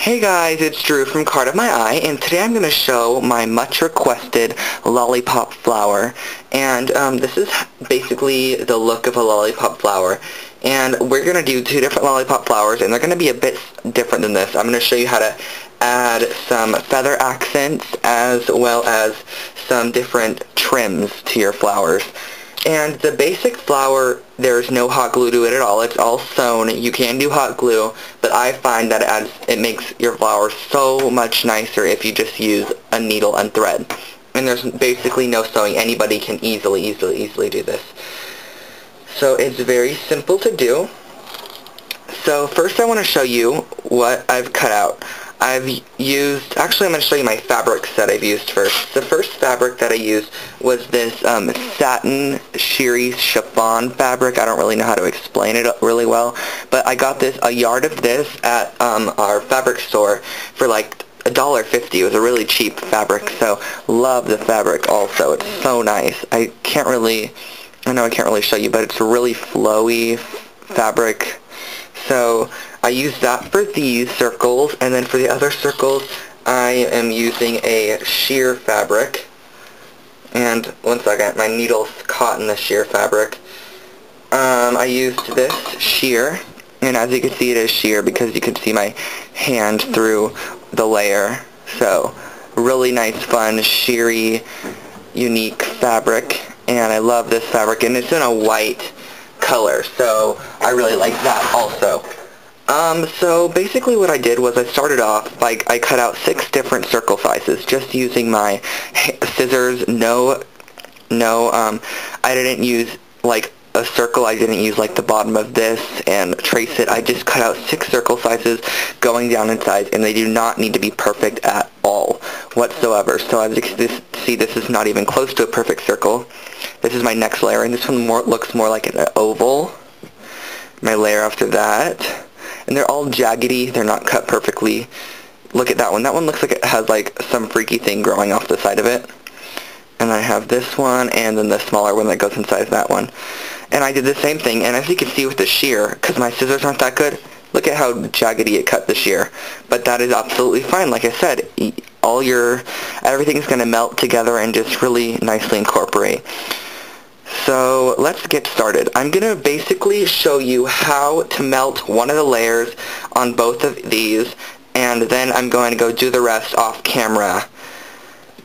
Hey guys, it's Drew from Card of My Eye, and today I'm going to show my much requested lollipop flower. And this is basically the look of a lollipop flower. And we're going to do two different lollipop flowers, and they're going to be a bit different than this. I'm going to show you how to add some feather accents as well as some different trims to your flowers. And the basic flower, there's no hot glue to it at all. It's all sewn. You can do hot glue, but I find that it makes your flower so much nicer if you just use a needle and thread. And there's basically no sewing. Anybody can easily do this. So it's very simple to do. So first I want to show you what I've cut out. Actually I'm going to show you my fabrics that I've used first. The first fabric that I used was this satin sheery chiffon fabric. I don't really know how to explain it really well, but I got a yard of this at our fabric store for like $1.50. It was a really cheap fabric, so love the fabric also. It's so nice. I know I can't really show you, but it's a really flowy fabric. So I use that for these circles, and then for the other circles I am using a sheer fabric. And one second, my needle's caught in the sheer fabric. I used this sheer, and as you can see it is sheer because you can see my hand through the layer. So really nice, fun, sheery, unique fabric, and I love this fabric, and it's in a white color, so I really like that also. So basically what I did was I started off by I cut out 6 different circle sizes just using my scissors. I didn't use like a circle. I didn't use like the bottom of this and trace it. I just cut out 6 circle sizes going down in size, and they do not need to be perfect at all whatsoever. So as you can see, this is not even close to a perfect circle. This is my next layer, and this one looks more like an oval. My layer after that. And they're all jaggedy. They're not cut perfectly. Look at that one. That one looks like it has like some freaky thing growing off the side of it. And I have this one, and then the smaller one that goes inside of that one. And I did the same thing, and as you can see with the sheer, because my scissors aren't that good, look at how jaggedy it cut the sheer. But that is absolutely fine. Like I said, everything's going to melt together and just really nicely incorporate. So let's get started. I'm going to basically show you how to melt one of the layers on both of these, and then I'm going to go do the rest off camera.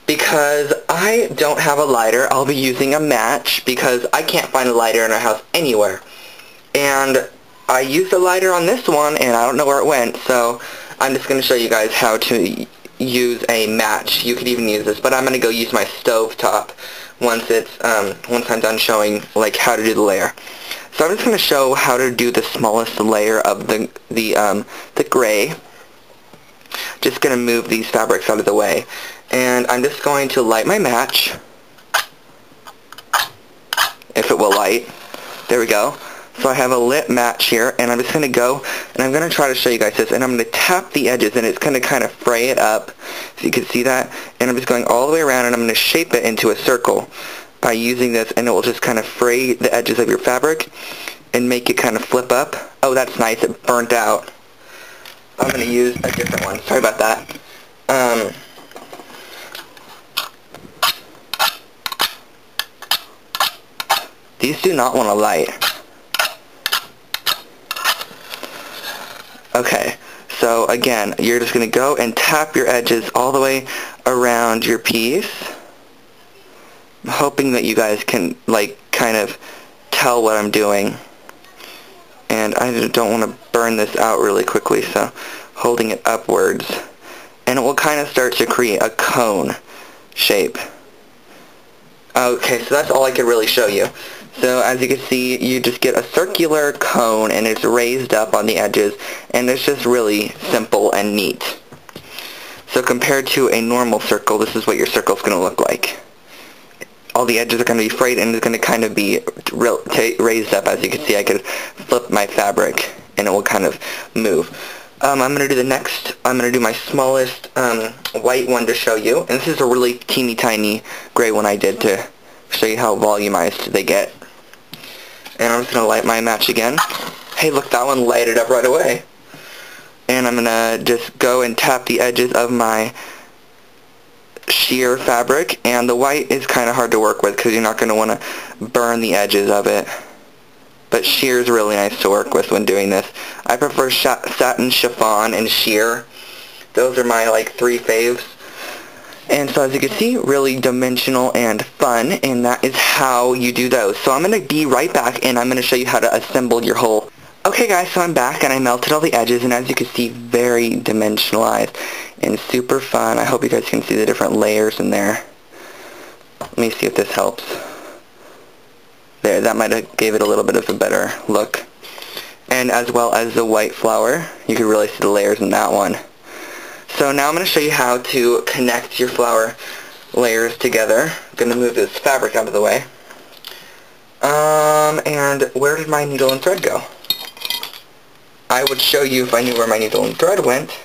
Because I don't have a lighter, I'll be using a match because I can't find a lighter in our house anywhere. And I used a lighter on this one and I don't know where it went, so I'm just going to show you guys how to use a match. You could even use this, but I'm going to go use my stove top once I'm done showing like how to do the layer. So I'm just going to show how to do the smallest layer of the gray. Just going to move these fabrics out of the way. And I'm just going to light my match, if it will light. There we go. So I have a lit match here, and I'm just going to go, and I'm going to try to show you guys this, and I'm going to tap the edges, and it's going to kind of fray it up, so you can see that. And I'm just going all the way around, and I'm going to shape it into a circle by using this, and it will just kind of fray the edges of your fabric and make it kind of flip up. Oh, that's nice. It burnt out. I'm going to use a different one. Sorry about that. These do not want to light. Okay, so again, you're just going to go and tap your edges all the way around your piece. I'm hoping that you guys can like kind of tell what I'm doing. And I don't want to burn this out really quickly, so holding it upwards. And it will kind of start to create a cone shape. Okay, so that's all I could really show you. So as you can see, you just get a circular cone, and it's raised up on the edges, and it's just really simple and neat. So compared to a normal circle, this is what your circle is going to look like. All the edges are going to be frayed, and it's going to kind of be raised up. As you can see, I could flip my fabric, and it will kind of move. I'm going to do the next. I'm going to do my smallest white one to show you, and this is a really teeny tiny gray one I did to show you how volumized they get. And I'm just going to light my match again. Hey, look, that one lighted up right away. and I'm gonna just go and tap the edges of my sheer fabric, and the white is kind of hard to work with because you're not going to want to burn the edges of it. But sheer is really nice to work with when doing this. I prefer satin, chiffon, and sheer. Those are my like 3 faves. And so as you can see, really dimensional and fun, and that is how you do those. So I'm going to be right back, and I'm going to show you how to assemble your whole. Okay guys, so I'm back, and I melted all the edges, and as you can see, very dimensionalized and super fun. I hope you guys can see the different layers in there. Let me see if this helps. There, that might have gave it a little bit of a better look. And as well as the white flower, you can really see the layers in that one. So now I'm going to show you how to connect your flower layers together. I'm going to move this fabric out of the way. And where did my needle and thread go? I would show you if I knew where my needle and thread went.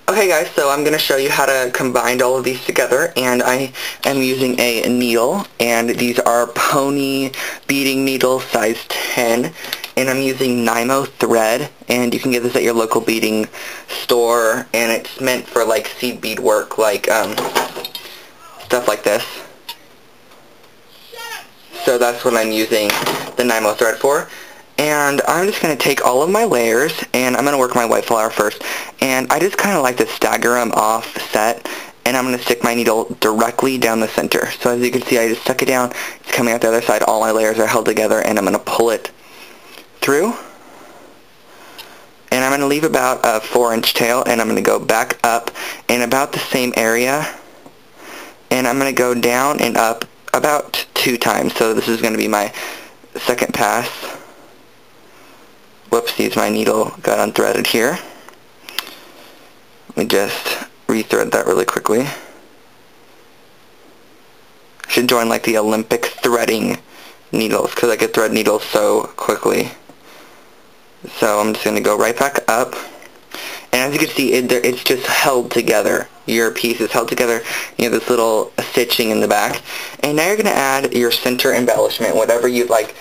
Okay guys, so I'm going to show you how to combine all of these together, and I am using a needle, and these are pony beading needles size 10, and I'm using Nymo thread, and you can get this at your local beading store, and it's meant for like seed bead work, like stuff like this. So that's what I'm using the Nymo thread for. And I'm just going to take all of my layers, and I'm going to work my white flower first. And I just kind of like to stagger them offset, and I'm going to stick my needle directly down the center. So as you can see, I just stuck it down. It's coming out the other side. All my layers are held together, and I'm going to pull it through. And I'm going to leave about a 4-inch tail, and I'm going to go back up in about the same area. And I'm going to go down and up about 2 times. So this is going to be my second pass. Whoopsies, my needle got unthreaded here. Let me just rethread that really quickly. Should join like the Olympic threading needles, because I could thread needles so quickly. So I'm just going to go right back up. And as you can see, it's just held together. Your piece is held together. You have this little stitching in the back. And now you're going to add your center embellishment, whatever you'd like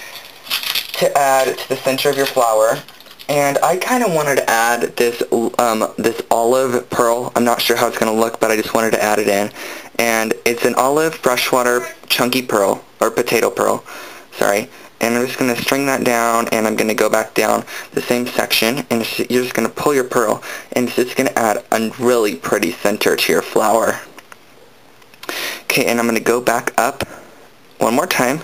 to add to the center of your flower. And I kind of wanted to add this this olive pearl. I'm not sure how it's going to look, but I just wanted to add it in. And it's an olive freshwater chunky pearl, or potato pearl, sorry. And I'm just going to string that down, and I'm going to go back down the same section, and you're just going to pull your pearl, and it's just going to add a really pretty center to your flower. Okay, and I'm going to go back up one more time.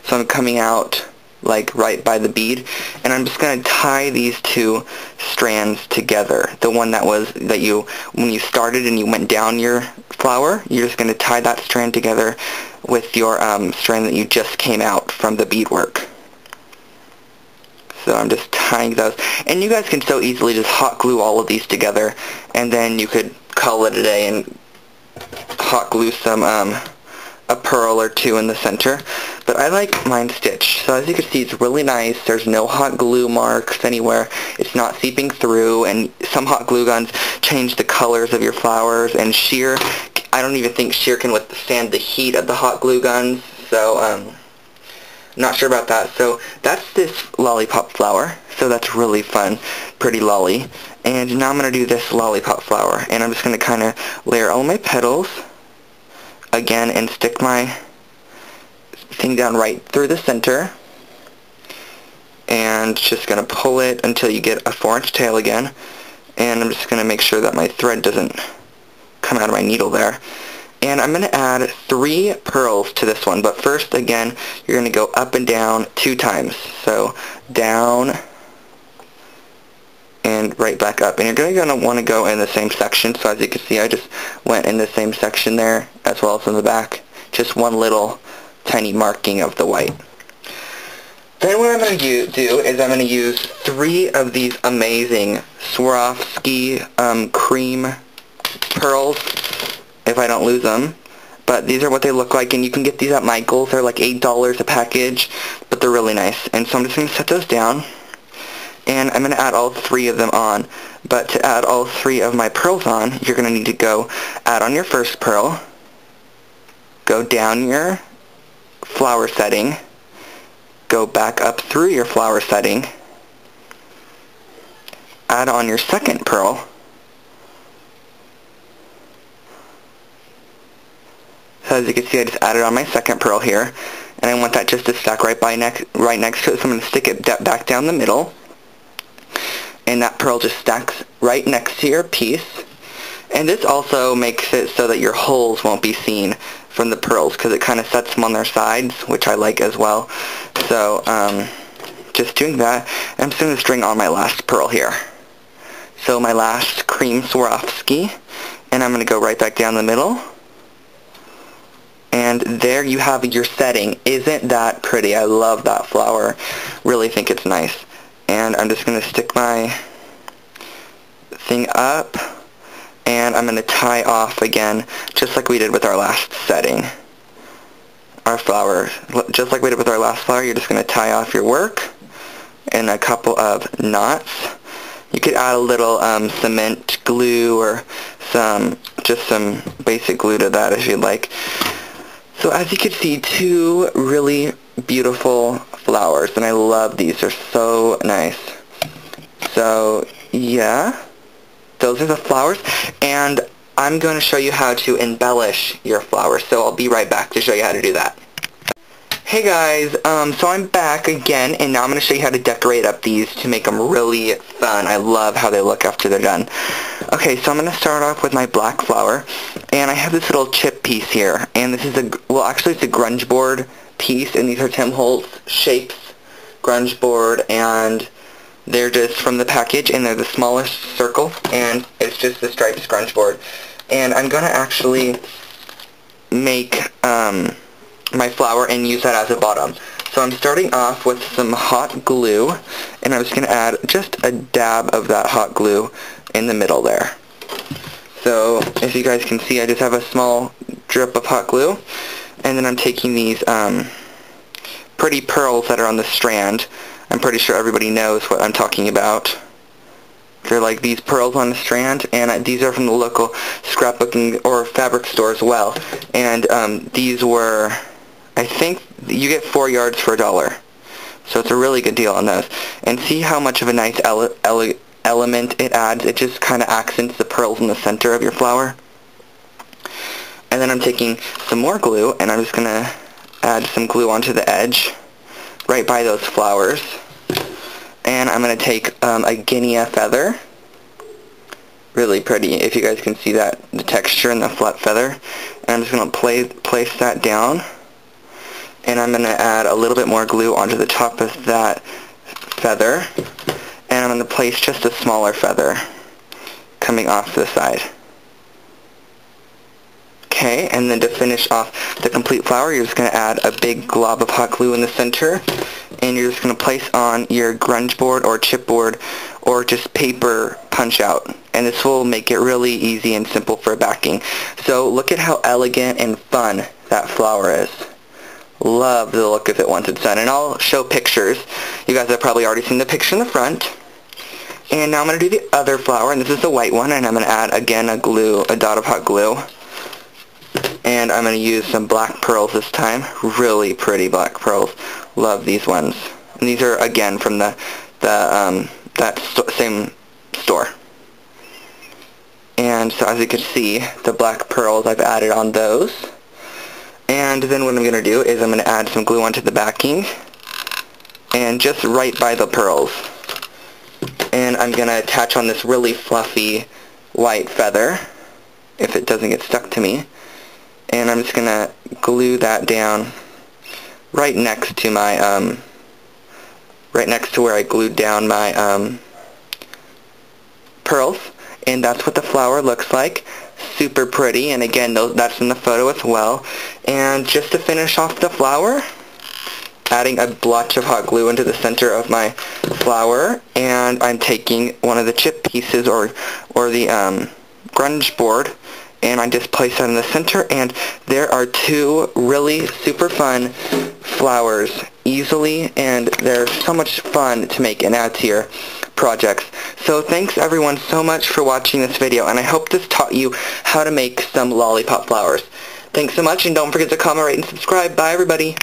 So I'm coming out like right by the bead, and I'm just going to tie these 2 strands together. The one that when you started and you went down your flower, you're just going to tie that strand together with your strand that you just came out from the beadwork. So I'm just tying those, and you guys can so easily just hot glue all of these together, and then you could call it a day and hot glue some a pearl or 2 in the center. But I like mine stitched. So as you can see, it's really nice. There's no hot glue marks anywhere. It's not seeping through, and some hot glue guns change the colors of your flowers, and sheer, I don't even think sheer can withstand the heat of the hot glue guns. So not sure about that. So that's this lollipop flower. So that's really fun, pretty lolly. And now I'm going to do this lollipop flower, and I'm just going to kind of layer all my petals again and stick my thing down right through the center, and just going to pull it until you get a 4-inch tail again. And I'm just going to make sure that my thread doesn't come out of my needle there. And I'm going to add 3 pearls to this one, but first again you're going to go up and down 2 times. So down and right back up, and you're going to want to go in the same section. So as you can see, I just went in the same section there as well as in the back, just one little tiny marking of the white. Then what I'm going to do is I'm going to use 3 of these amazing Swarovski cream pearls, if I don't lose them. But these are what they look like, and you can get these at Michael's. They're like $8 a package, but they're really nice. And so I'm just going to set those down, and I'm going to add all 3 of them on. But to add all 3 of my pearls on, you're going to need to go add on your first pearl, go down your flower setting, go back up through your flower setting, add on your second pearl. So as you can see, I just added on my second pearl here, and I want that just to stack right next to it, so I'm going to stick it back down the middle, and that pearl just stacks right next to your piece. And this also makes it so that your holes won't be seen from the pearls, because it kind of sets them on their sides, which I like as well. So just doing that, I'm just going to string on my last pearl here. So my last cream Swarovski, and I'm going to go right back down the middle. And there you have your setting. Isn't that pretty? I love that flower. Really think it's nice. And I'm just going to stick my thing up, and I'm going to tie off again, just like we did with our last setting. Our flower, just like we did with our last flower, you're just going to tie off your work in a couple of knots. You could add a little cement glue or just some basic glue to that if you'd like. So as you can see, two really beautiful flowers, and I love these. They're so nice. So yeah, those are the flowers, and I'm going to show you how to embellish your flowers. So I'll be right back to show you how to do that. Hey guys, so I'm back again, and now I'm going to show you how to decorate up these to make them really fun. I love how they look after they're done. Okay, so I'm going to start off with my black flower, and I have this little chip piece here, and this is actually it's a grunge board piece, and these are Tim Holtz shapes grunge board, and they're just from the package, and they're the smallest circle, and it's just the striped grunge board. And I'm going to actually make my flower and use that as a bottom. So I'm starting off with some hot glue, and I'm just going to add just a dab of that hot glue in the middle there. So if you guys can see, I just have a small drip of hot glue, and then I'm taking these pretty pearls that are on the strand. I'm pretty sure everybody knows what I'm talking about. They're like these pearls on the strand, and these are from the local scrapbooking or fabric store as well. And these were, I think you get 4 yards for $1. So it's a really good deal on those. And see how much of a nice element it adds. It just kind of accents the pearls in the center of your flower. And then I'm taking some more glue, and I'm just going to add some glue onto the edge right by those flowers. And I'm going to take a guinea feather. Really pretty, if you guys can see that, the texture and the flat feather. And I'm just going to place that down. And I'm going to add a little bit more glue onto the top of that feather. And I'm going to place just a smaller feather coming off the side. Okay, and then to finish off the complete flower, you're just going to add a big glob of hot glue in the center, and you're just going to place on your grunge board or chipboard or just paper punch out, and this will make it really easy and simple for backing. So look at how elegant and fun that flower is. Love the look of it once it's done, and I'll show pictures. You guys have probably already seen the picture in the front. And now I'm going to do the other flower, and this is the white one, and I'm going to add again a dot of hot glue. And I'm going to use some black pearls this time. Really pretty black pearls. Love these ones. And these are, again, from that same store. And so as you can see, the black pearls, I've added on those. And then what I'm going to do is I'm going to add some glue onto the backing. And just right by the pearls. And I'm going to attach on this really fluffy white feather, if it doesn't get stuck to me. And I'm just going to glue that down right next to my, right next to where I glued down my pearls. And that's what the flower looks like. Super pretty. And again, that's in the photo as well. And just to finish off the flower, adding a blotch of hot glue into the center of my flower. And I'm taking one of the chip pieces or the grunge board, and I just place that in the center, and there are two really super fun flowers easily, and they're so much fun to make and add to your projects. So thanks everyone so much for watching this video, and I hope this taught you how to make some lollipop flowers. Thanks so much, and don't forget to comment, rate, and subscribe. Bye everybody.